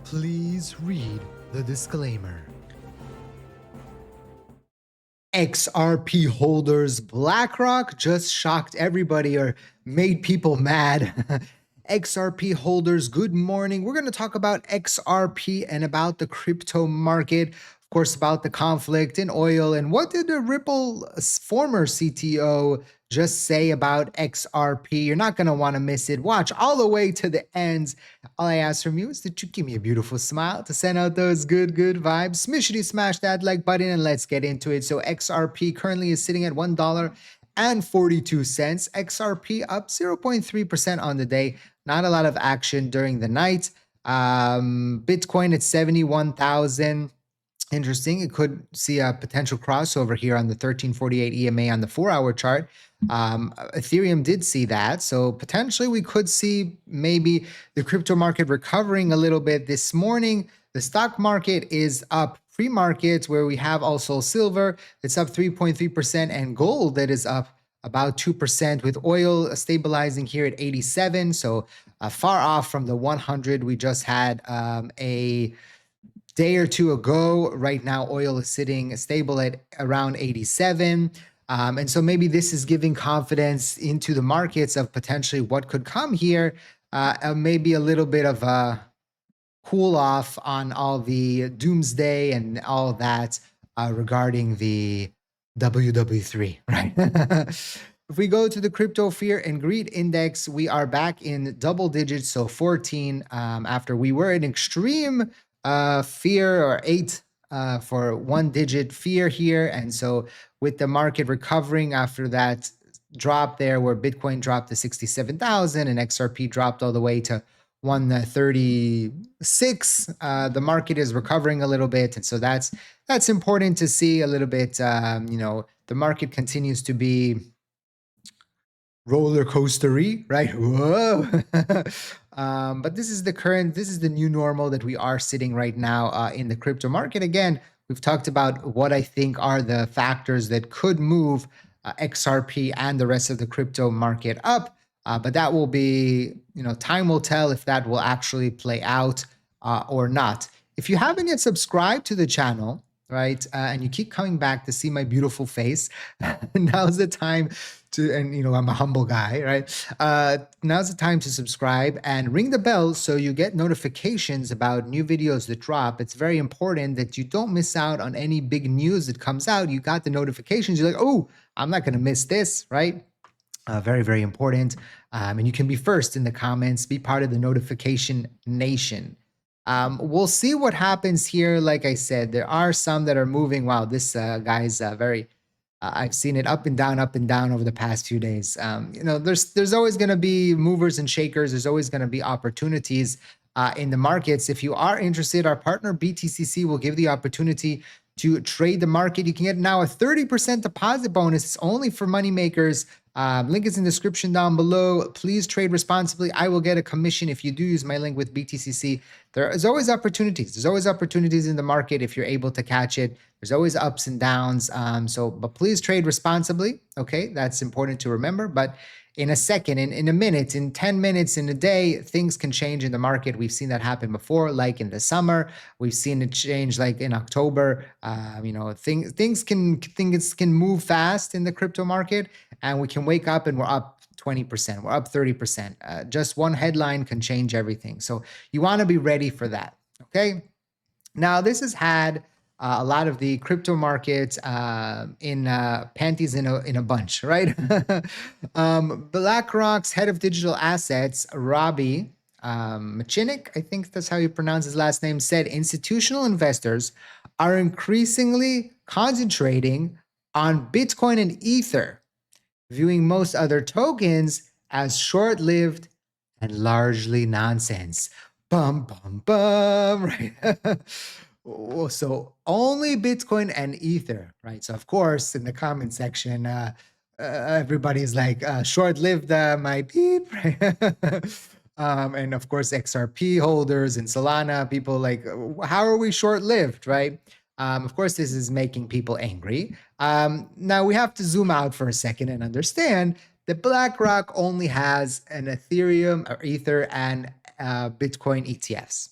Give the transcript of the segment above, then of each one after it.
Please read the disclaimer. XRP holders BlackRock just shocked everybody or made people mad. XRP holders, good morning. We're going to talk about XRP and about the crypto market, of course, about the conflict in oil. And what did the Ripple former CTO just say about XRP? You're not going to want to miss it. Watch all the way to the end. All I ask from you is that you give me a beautiful smile to send out those good vibes. Smishity smash that like button and let's get into it. So XRP currently is sitting at $1.42. XRP up 0.3% on the day. Not a lot of action during the night. Bitcoin at 71,000. Interesting. It could see a potential crossover here on the 1348 EMA on the 4-hour chart. Ethereum did see that. So potentially we could see maybe the crypto market recovering a little bit this morning. The stock market is up pre-market, where we have also silver. It's up 3.3% and gold that is up about 2%, with oil stabilizing here at 87. So far off from the 100 we just had a day or two ago. Right now, oil is sitting stable at around 87. And so maybe this is giving confidence into the markets of potentially what could come here. Maybe a little bit of a cool off on all the doomsday and all that regarding the WW3, right? If we go to the crypto fear and greed index, we are back in double digits, so 14, after we were in extreme fear, or 8 for 1-digit fear here. And so with the market recovering after that drop there, where Bitcoin dropped to 67,000 and XRP dropped all the way to 136, the market is recovering a little bit. And so that's important to see a little bit. The market continues to be roller coastery, right? Whoa. But this is the new normal that we are sitting right now in the crypto market. Again, we've talked about what I think are the factors that could move XRP and the rest of the crypto market up. But that will be, time will tell if that will actually play out or not. If you haven't yet subscribed to the channel, right, and you keep coming back to see my beautiful face, now's the time to, and I'm a humble guy, right? Now's the time to subscribe and ring the bell so you get notifications about new videos that drop. It's very important that you don't miss out on any big news that comes out. You got the notifications, you're like, oh, I'm not going to miss this, right? Very important. And you can be first in the comments, be part of the notification nation. We'll see what happens here. Like I said, there are some that are moving. Wow, this guy's very, I've seen it up and down over the past few days. There's always going to be movers and shakers. There's always going to be opportunities in the markets. If you are interested, our partner BTCC will give the opportunity to trade the market. You can get now a 30% deposit bonus. It's only for money makers. Link is in the description down below. Please trade responsibly. I will get a commission if you do use my link with BTCC. There's always opportunities. There's always opportunities in the market if you're able to catch it. There's always ups and downs. But please trade responsibly. Okay, that's important to remember. But in a second, in a minute, in 10 minutes, in a day, things can change in the market. We've seen that happen before, like in the summer. We've seen it change, like in October. Things can move fast in the crypto market, and we can wake up and we're up 20%, we're up 30%. Just one headline can change everything. So you want to be ready for that. Okay. Now, this has had a lot of the crypto markets in panties in a bunch, right? BlackRock's head of digital assets, Robbie Machinik, I think that's how you pronounce his last name, said institutional investors are increasingly concentrating on Bitcoin and Ether, viewing most other tokens as short-lived and largely nonsense. Bum, bum, bum, right? So only Bitcoin and Ether, right? So of course, in the comment section, everybody's like, short-lived my beep, right? And of course, XRP holders and Solana, people like, how are we short-lived, right? Of course, this is making people angry. Now we have to zoom out for a second and understand that BlackRock only has an Ethereum or Ether and Bitcoin ETFs.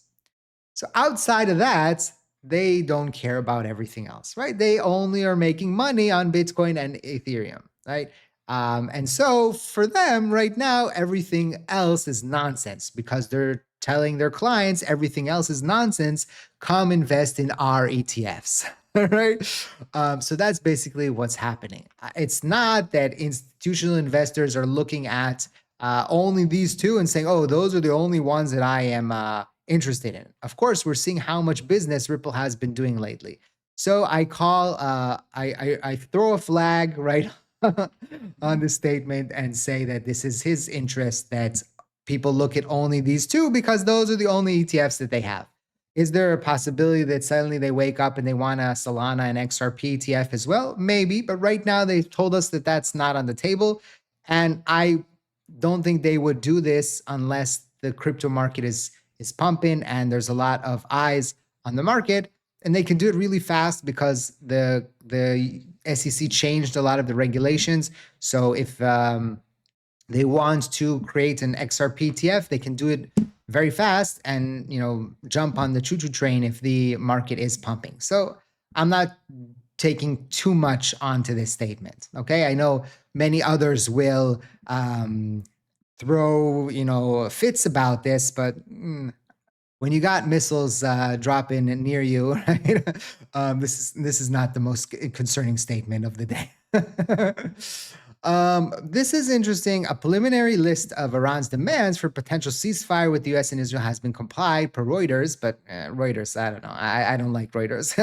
So outside of that, they don't care about everything else, right? They only are making money on Bitcoin and Ethereum, right? And so for them right now, everything else is nonsense because they're telling their clients everything else is nonsense. Come invest in our ETFs, right? So that's basically what's happening. It's not that institutional investors are looking at only these two and saying, oh, those are the only ones that I am interested in. Of course, we're seeing how much business Ripple has been doing lately. So I call, I throw a flag right on the statement and say that this is his interest that people look at only these two because those are the only ETFs that they have. Is there a possibility that suddenly they wake up and they want a Solana and XRP ETF as well? Maybe, but right now they've told us that that's not on the table. And I don't think they would do this unless the crypto market is pumping and there's a lot of eyes on the market, and they can do it really fast because the SEC changed a lot of the regulations. So if they want to create an XRP ETF, they can do it very fast and jump on the choo-choo train if the market is pumping. So I'm not taking too much onto this statement. Okay, I know many others will throw fits about this, but when you got missiles dropping near you, right? This is not the most concerning statement of the day. This is interesting. A preliminary list of Iran's demands for potential ceasefire with the U.S. and Israel has been complied per Reuters, but Reuters, I don't know. I don't like Reuters.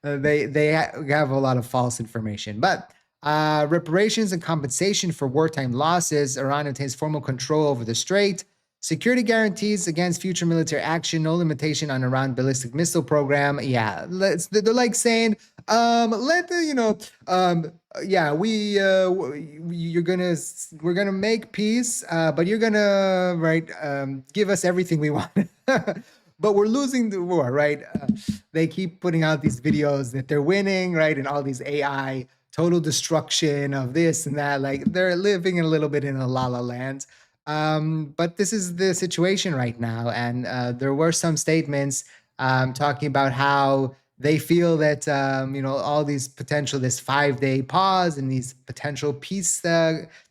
They have a lot of false information. But reparations and compensation for wartime losses. Iran obtains formal control over the strait. Security guarantees against future military action, no limitation on Iran ballistic missile program. Yeah, they're like saying, we're gonna make peace, but you're gonna give us everything we want. But we're losing the war, right? They keep putting out these videos that they're winning, right? And all these AI total destruction of this and that. Like they're living a little bit in a la la land. But this is the situation right now. And there were some statements talking about how they feel that, all these potential, this 5-day pause and these potential peace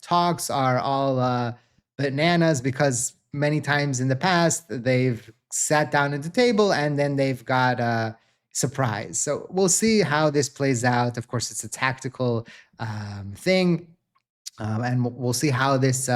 talks are all bananas because many times in the past they've sat down at the table and then they've got a surprise. So we'll see how this plays out. Of course, it's a tactical thing. And we'll see how this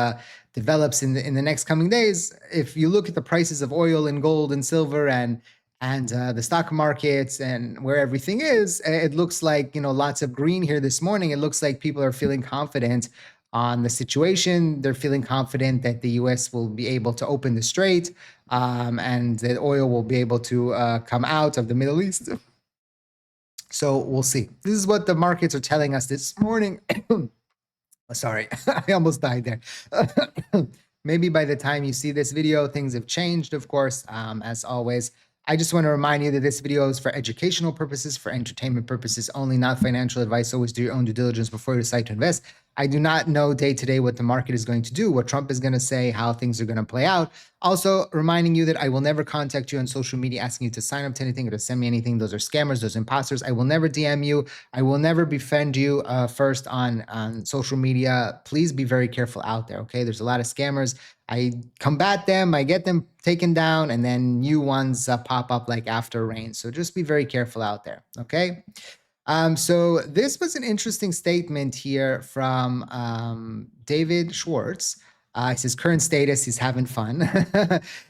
develops in the next coming days. If you look at the prices of oil and gold and silver and the stock markets and where everything is, it looks like lots of green here this morning. It looks like people are feeling confident on the situation. They're feeling confident that the U.S. will be able to open the strait and that oil will be able to come out of the Middle East. So we'll see. This is what the markets are telling us this morning. Sorry, I almost died there. Maybe by the time you see this video, things have changed, of course, as always. I just want to remind you that this video is for educational purposes, for entertainment purposes only, not financial advice. Always do your own due diligence before you decide to invest. I do not know day to day what the market is going to do, what Trump is going to say, how things are going to play out. Also, reminding you that I will never contact you on social media asking you to sign up to anything or to send me anything. Those are scammers, those are imposters. I will never DM you. I will never befriend you first on social media. Please be very careful out there, okay? There's a lot of scammers. I combat them, I get them taken down, and then new ones pop up like after rain. So just be very careful out there, okay? So this was an interesting statement here from David Schwartz. He says current status, he's having fun.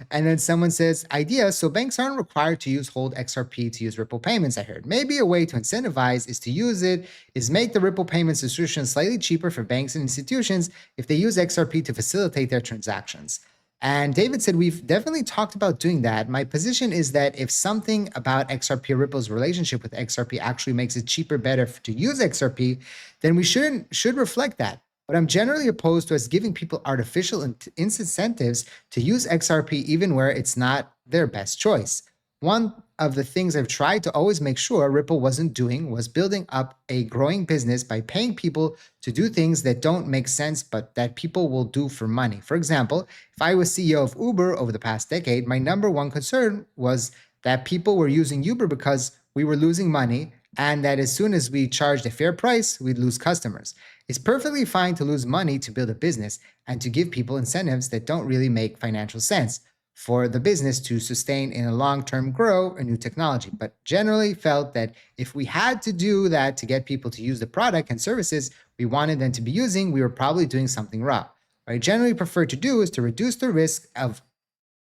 And then someone says, idea, so banks aren't required to use hold XRP to use Ripple payments, I heard. Maybe a way to incentivize is to use it, is make the Ripple payments institution slightly cheaper for banks and institutions if they use XRP to facilitate their transactions. And David said, we've definitely talked about doing that. My position is that if something about XRP Ripple's relationship with XRP actually makes it cheaper, better to use XRP, then we should reflect that. But I'm generally opposed to us giving people artificial incentives to use XRP even where it's not their best choice. One of the things I've tried to always make sure Ripple wasn't doing was building up a growing business by paying people to do things that don't make sense, but that people will do for money. For example, if I was CEO of Uber over the past decade, my number one concern was that people were using Uber because we were losing money, and that as soon as we charged a fair price, we'd lose customers. It's perfectly fine to lose money to build a business and to give people incentives that don't really make financial sense for the business to sustain in a long-term grow a new technology. But generally felt that if we had to do that to get people to use the product and services we wanted them to be using, we were probably doing something wrong. What I generally prefer to do is to reduce the risk of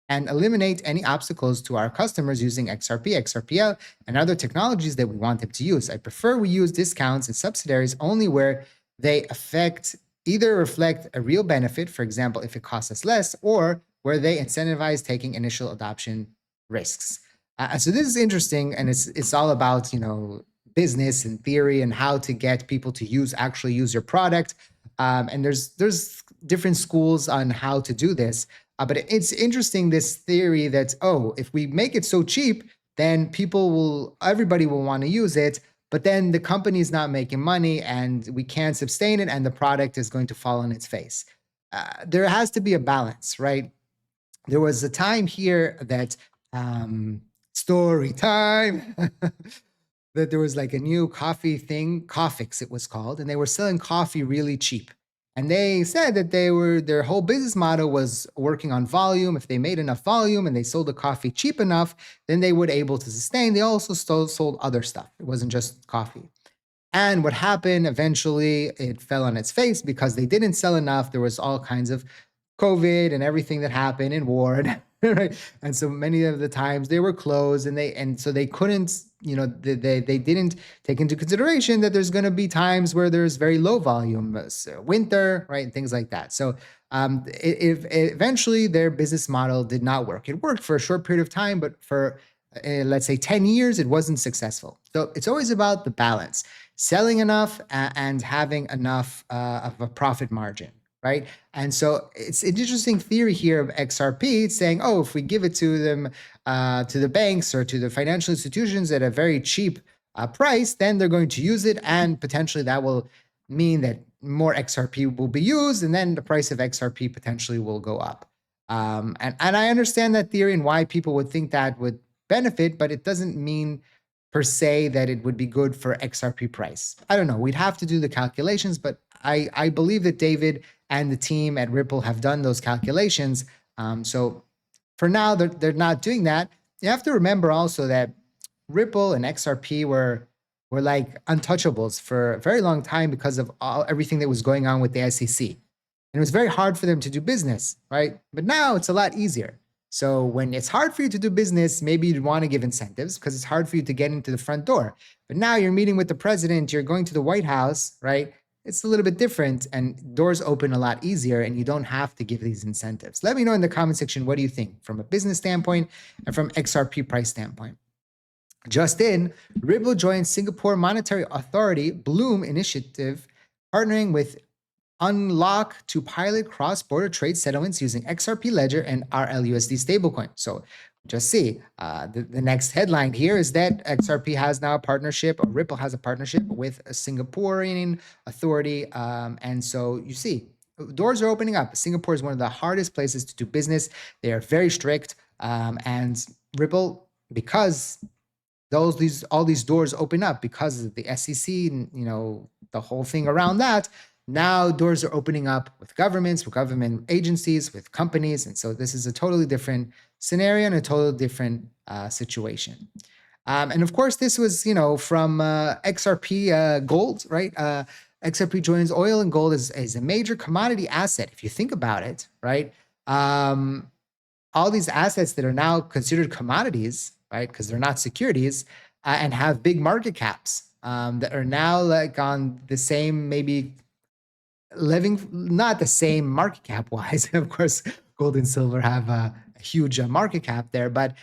and eliminate any obstacles to our customers using XRP, XRPL, and other technologies that we want them to use. I prefer we use discounts and subsidiaries only where they affect either reflect a real benefit, for example, if it costs us less, or where they incentivize taking initial adoption risks. So this is interesting, and it's all about business and theory and how to get people to actually use your product. And there's different schools on how to do this. But it's interesting, this theory that, oh, if we make it so cheap, then everybody will want to use it. But then the company is not making money and we can't sustain it and the product is going to fall on its face. There has to be a balance, right? There was a time here that story time that there was like a new coffee thing, Coffix it was called, and they were selling coffee really cheap. And they said that their whole business model was working on volume. If they made enough volume and they sold the coffee cheap enough, then they would able to sustain. They also sold other stuff. It wasn't just coffee. And what happened eventually, it fell on its face because they didn't sell enough. There was all kinds of COVID and everything that happened in war, right? And so many of the times they were closed, and so they couldn't, they didn't take into consideration that there's going to be times where there's very low volume, winter, right, and things like that. So eventually their business model did not work. It worked for a short period of time, but for let's say 10 years, it wasn't successful. So it's always about the balance, selling enough and having enough of a profit margin, right? And so it's an interesting theory here of XRP. It's saying, oh, if we give it to them, to the banks or to the financial institutions at a very cheap price, then they're going to use it, and potentially that will mean that more XRP will be used, and then the price of XRP potentially will go up. And I understand that theory and why people would think that would benefit, but it doesn't mean per se that it would be good for XRP price. I don't know. We'd have to do the calculations, but I believe that David and the team at Ripple have done those calculations. So for now, they're not doing that. You have to remember also that Ripple and XRP were like untouchables for a very long time because of everything that was going on with the SEC. And it was very hard for them to do business, right? But now it's a lot easier. So when it's hard for you to do business, maybe you'd want to give incentives because it's hard for you to get into the front door. But now you're meeting with the president, you're going to the White House, right? It's a little bit different and doors open a lot easier and you don't have to give these incentives. Let me know in the comment section, what do you think from a business standpoint and from XRP price standpoint? Just in, Ripple joined Singapore Monetary Authority Bloom initiative, partnering with Unlock to pilot cross-border trade settlements using XRP Ledger and RLUSD stablecoin. So just see, the next headline here is that XRP has now a partnership, or Ripple has a partnership with a Singaporean authority. And so you see, doors are opening up. Singapore is one of the hardest places to do business. They are very strict. And Ripple, because all these doors open up because of the SEC and the whole thing around that, now doors are opening up with governments, with government agencies, with companies. And so this is a totally different scenario and a totally different situation. And of course, this was, from XRP gold, right? XRP joins oil and gold as a major commodity asset. If you think about it, right? All these assets that are now considered commodities, right? Because they're not securities and have big market caps that are now like on the same, maybe living, not the same market cap wise. Of course, gold and silver have a huge market cap there, but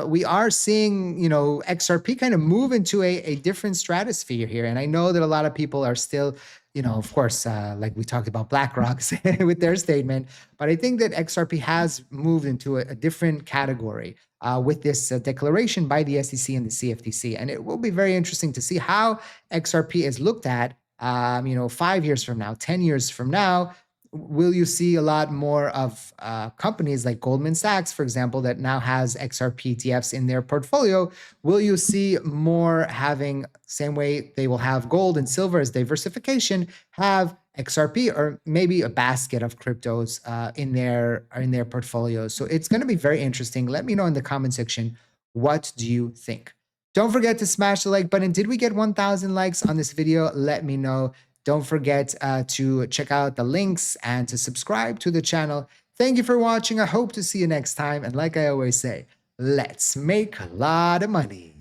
we are seeing, XRP kind of move into a different stratosphere here. And I know that a lot of people are still, of course, like we talked about BlackRock with their statement, but I think that XRP has moved into a different category with this declaration by the SEC and the CFTC. And it will be very interesting to see how XRP is looked at 5 years from now, 10 years from now, will you see a lot more of companies like Goldman Sachs, for example, that now has XRP ETFs in their portfolio? Will you see more having, same way they will have gold and silver as diversification, have XRP or maybe a basket of cryptos in their portfolios? So it's going to be very interesting. Let me know in the comment section, what do you think? Don't forget to smash the like button. Did we get 1,000 likes on this video? Let me know. Don't forget to check out the links and to subscribe to the channel. Thank you for watching. I hope to see you next time. And like I always say, let's make a lot of money.